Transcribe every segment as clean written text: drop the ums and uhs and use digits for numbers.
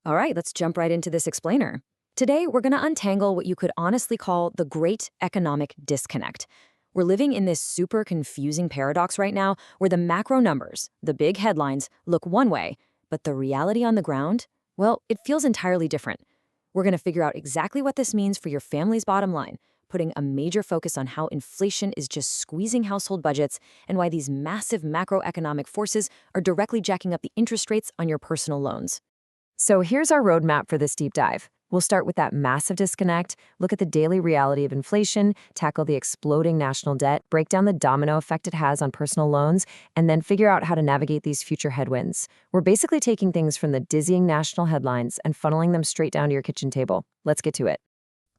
All right, let's jump right into this explainer. Today, we're going to untangle what you could honestly call the great economic disconnect. We're living in this super confusing paradox right now where the macro numbers, the big headlines, look one way, but the reality on the ground, well, it feels entirely different. We're going to figure out exactly what this means for your family's bottom line, putting a major focus on how inflation is just squeezing household budgets and why these massive macroeconomic forces are directly jacking up the interest rates on your personal loans. So here's our roadmap for this deep dive. We'll start with that massive disconnect, look at the daily reality of inflation, tackle the exploding national debt, break down the domino effect it has on personal loans, and then figure out how to navigate these future headwinds. We're basically taking things from the dizzying national headlines and funneling them straight down to your kitchen table. Let's get to it.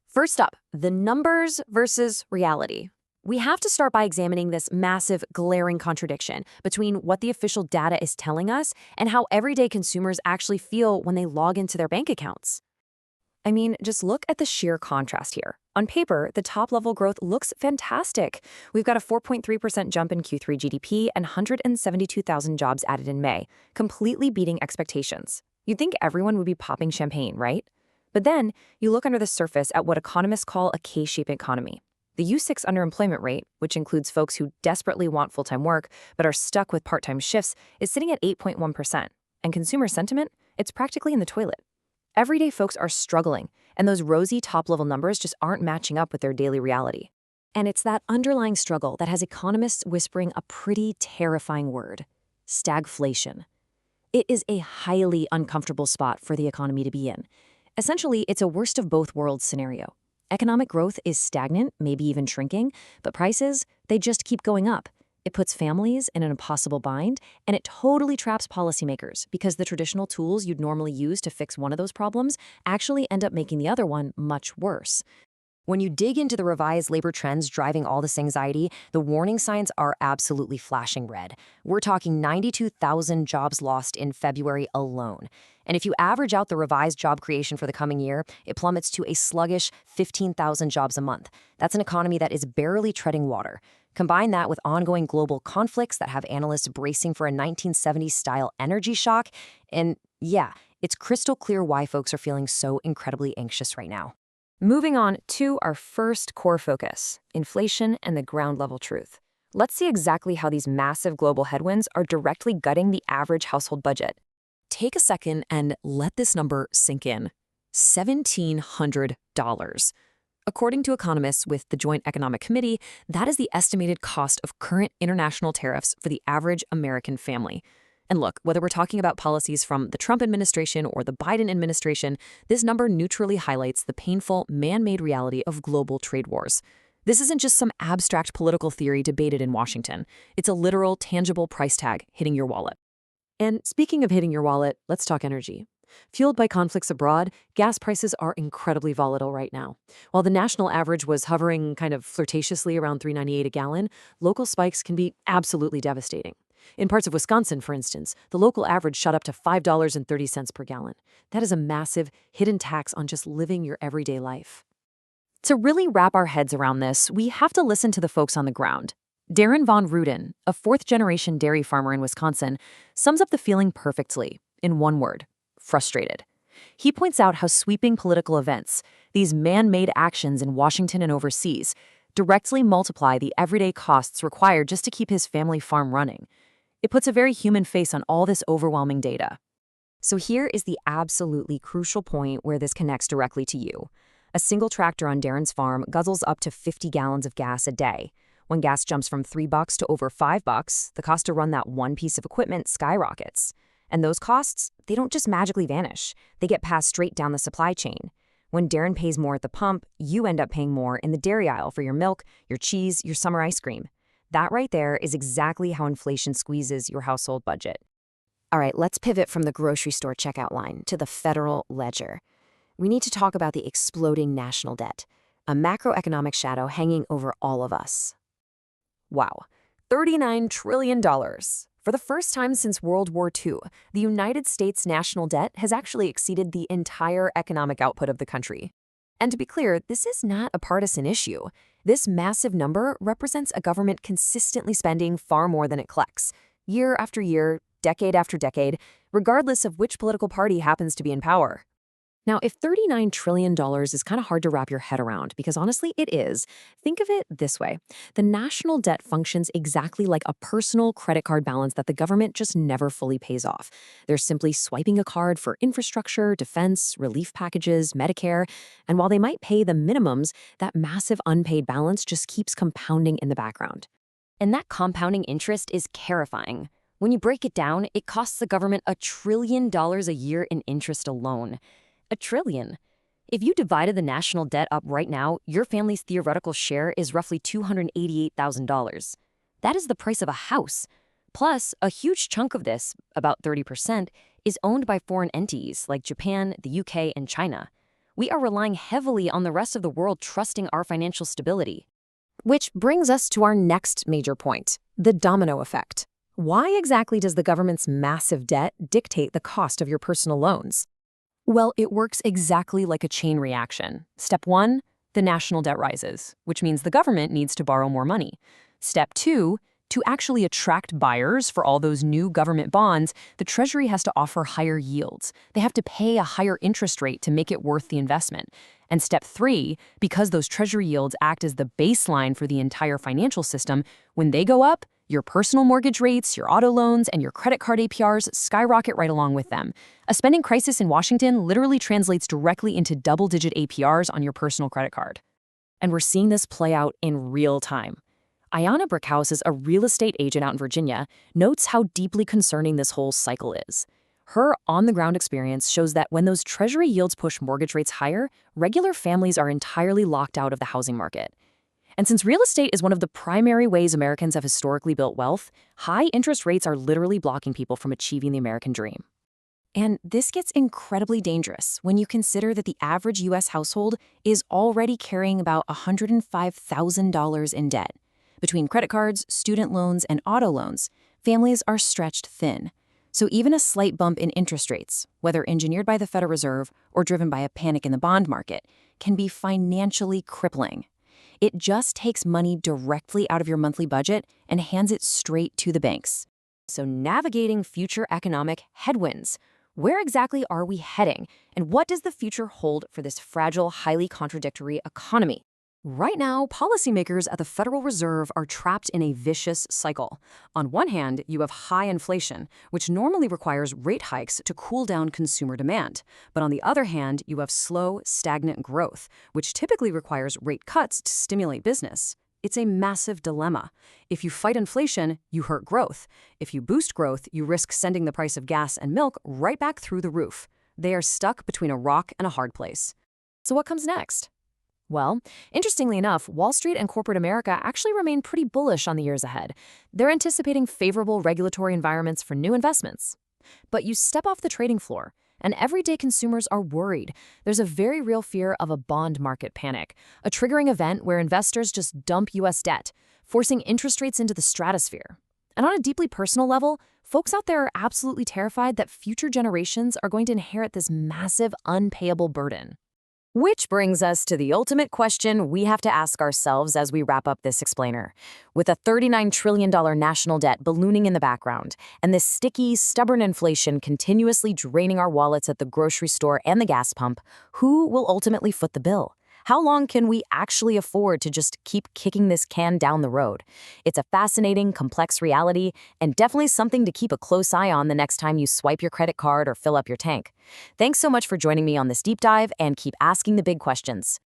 First up, the numbers versus reality. We have to start by examining this massive, glaring contradiction between what the official data is telling us and how everyday consumers actually feel when they log into their bank accounts. I mean, just look at the sheer contrast here. On paper, the top-level growth looks fantastic. We've got a 4.3% jump in Q3 GDP and 172,000 jobs added in May, completely beating expectations. You'd think everyone would be popping champagne, right? But then, you look under the surface at what economists call a K-shaped economy. The U6 underemployment rate, which includes folks who desperately want full-time work but are stuck with part-time shifts, is sitting at 8.1%. And consumer sentiment? It's practically in the toilet. Everyday folks are struggling, and those rosy top-level numbers just aren't matching up with their daily reality. And it's that underlying struggle that has economists whispering a pretty terrifying word: stagflation. It is a highly uncomfortable spot for the economy to be in. Essentially, it's a worst of both worlds scenario. Economic growth is stagnant, maybe even shrinking, but prices, they just keep going up. It puts families in an impossible bind, and it totally traps policymakers because the traditional tools you'd normally use to fix one of those problems actually end up making the other one much worse. When you dig into the revised labor trends driving all this anxiety, the warning signs are absolutely flashing red. We're talking 92,000 jobs lost in February alone. And if you average out the revised job creation for the coming year, it plummets to a sluggish 15,000 jobs a month. That's an economy that is barely treading water. Combine that with ongoing global conflicts that have analysts bracing for a 1970s-style energy shock, and yeah, it's crystal clear why folks are feeling so incredibly anxious right now. Moving on to our first core focus, inflation and the ground-level truth. Let's see exactly how these massive global headwinds are directly gutting the average household budget. Take a second and let this number sink in. $1,700. According to economists with the Joint Economic Committee, that is the estimated cost of current international tariffs for the average American family. And look, whether we're talking about policies from the Trump administration or the Biden administration, this number neutrally highlights the painful, man-made reality of global trade wars. This isn't just some abstract political theory debated in Washington. It's a literal, tangible price tag hitting your wallet. And speaking of hitting your wallet, let's talk energy. Fueled by conflicts abroad, gas prices are incredibly volatile right now. While the national average was hovering kind of flirtatiously around $3.98 a gallon, local spikes can be absolutely devastating. In parts of Wisconsin, for instance, the local average shot up to $5.30 per gallon. That is a massive, hidden tax on just living your everyday life. To really wrap our heads around this, we have to listen to the folks on the ground. Darren Von Ruden, a fourth-generation dairy farmer in Wisconsin, sums up the feeling perfectly in one word: frustrated. He points out how sweeping political events, these man-made actions in Washington and overseas, directly multiply the everyday costs required just to keep his family farm running. It puts a very human face on all this overwhelming data. So here is the absolutely crucial point where this connects directly to you. A single tractor on Darren's farm guzzles up to 50 gallons of gas a day. When gas jumps from $3 to over $5, the cost to run that one piece of equipment skyrockets. And those costs, they don't just magically vanish. They get passed straight down the supply chain. When Darren pays more at the pump, you end up paying more in the dairy aisle for your milk, your cheese, your summer ice cream. That right there is exactly how inflation squeezes your household budget. All right, let's pivot from the grocery store checkout line to the federal ledger. We need to talk about the exploding national debt, a macroeconomic shadow hanging over all of us. Wow, $39 trillion. For the first time since World War II, the United States national debt has actually exceeded the entire economic output of the country. And to be clear, this is not a partisan issue. This massive number represents a government consistently spending far more than it collects, year after year, decade after decade, regardless of which political party happens to be in power. Now, if $39 trillion is kind of hard to wrap your head around, because honestly, it is, think of it this way. The national debt functions exactly like a personal credit card balance that the government just never fully pays off. They're simply swiping a card for infrastructure, defense, relief packages, Medicare, and while they might pay the minimums, that massive unpaid balance just keeps compounding in the background. And that compounding interest is terrifying. When you break it down, it costs the government $1 trillion a year in interest alone. $1 trillion. If you divided the national debt up right now, your family's theoretical share is roughly $288,000. That is the price of a house. Plus, a huge chunk of this, about 30%, is owned by foreign entities like Japan, the UK, and China. We are relying heavily on the rest of the world trusting our financial stability. Which brings us to our next major point, the domino effect. Why exactly does the government's massive debt dictate the cost of your personal loans? Well, it works exactly like a chain reaction. Step 1, the national debt rises, which means the government needs to borrow more money. Step 2, to actually attract buyers for all those new government bonds, the Treasury has to offer higher yields. They have to pay a higher interest rate to make it worth the investment. And step 3, because those Treasury yields act as the baseline for the entire financial system, when they go up, your personal mortgage rates, your auto loans, and your credit card APRs skyrocket right along with them. A spending crisis in Washington literally translates directly into double-digit APRs on your personal credit card. And we're seeing this play out in real time. Ayanna Brickhouse is a real estate agent out in Virginia, notes how deeply concerning this whole cycle is. Her on-the-ground experience shows that when those Treasury yields push mortgage rates higher, regular families are entirely locked out of the housing market. And since real estate is one of the primary ways Americans have historically built wealth, high interest rates are literally blocking people from achieving the American dream. And this gets incredibly dangerous when you consider that the average U.S. household is already carrying about $105,000 in debt. Between credit cards, student loans, and auto loans, families are stretched thin. So even a slight bump in interest rates, whether engineered by the Federal Reserve or driven by a panic in the bond market, can be financially crippling. It just takes money directly out of your monthly budget and hands it straight to the banks. So navigating future economic headwinds. Where exactly are we heading? And what does the future hold for this fragile, highly contradictory economy? Right now, policymakers at the Federal Reserve are trapped in a vicious cycle. On one hand, you have high inflation, which normally requires rate hikes to cool down consumer demand. But on the other hand, you have slow, stagnant growth, which typically requires rate cuts to stimulate business. It's a massive dilemma. If you fight inflation, you hurt growth. If you boost growth, you risk sending the price of gas and milk right back through the roof. They are stuck between a rock and a hard place. So what comes next? Well, interestingly enough, Wall Street and corporate America actually remain pretty bullish on the years ahead. They're anticipating favorable regulatory environments for new investments. But you step off the trading floor, and everyday consumers are worried. There's a very real fear of a bond market panic, a triggering event where investors just dump U.S. debt, forcing interest rates into the stratosphere. And on a deeply personal level, folks out there are absolutely terrified that future generations are going to inherit this massive, unpayable burden. Which brings us to the ultimate question we have to ask ourselves as we wrap up this explainer. With a $39 trillion national debt ballooning in the background, and this sticky, stubborn inflation continuously draining our wallets at the grocery store and the gas pump, who will ultimately foot the bill? How long can we actually afford to just keep kicking this can down the road? It's a fascinating, complex reality, and definitely something to keep a close eye on the next time you swipe your credit card or fill up your tank. Thanks so much for joining me on this deep dive, and keep asking the big questions.